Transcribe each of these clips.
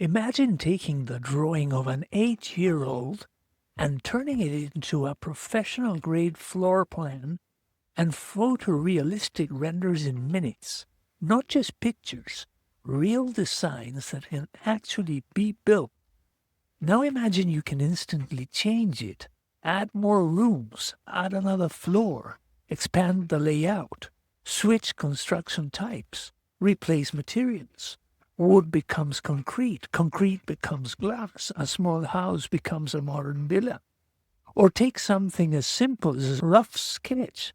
Imagine taking the drawing of an 8-year-old and turning it into a professional-grade floor plan and photorealistic renders in minutes. Not just pictures, real designs that can actually be built. Now imagine you can instantly change it, add more rooms, add another floor, expand the layout, switch construction types, replace materials. Wood becomes concrete, concrete becomes glass, a small house becomes a modern villa. Or take something as simple as a rough sketch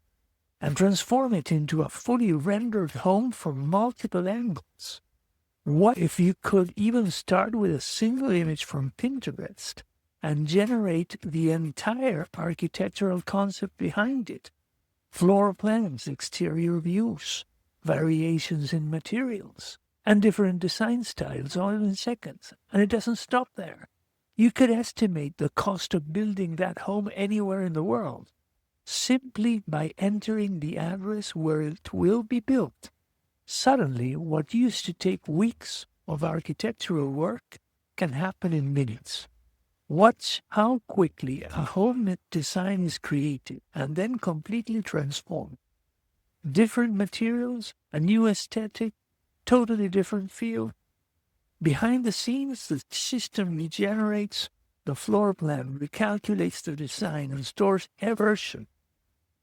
and transform it into a fully rendered home from multiple angles. What if you could even start with a single image from Pinterest and generate the entire architectural concept behind it? Floor plans, exterior views, variations in materials, and different design styles all in seconds. And it doesn't stop there. You could estimate the cost of building that home anywhere in the world simply by entering the address where it will be built. Suddenly, what used to take weeks of architectural work can happen in minutes. Watch how quickly a home design is created and then completely transformed. Different materials, a new aesthetic, totally different feel. Behind the scenes, the system regenerates the floor plan, recalculates the design, and stores every version.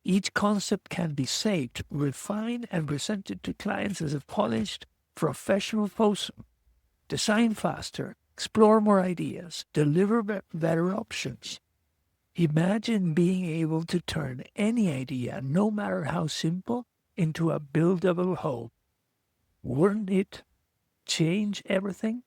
Each concept can be saved, refined, and presented to clients as a polished, professional proposal. Design faster, explore more ideas, deliver better options. Imagine being able to turn any idea, no matter how simple, into a buildable home. Wouldn't it change everything?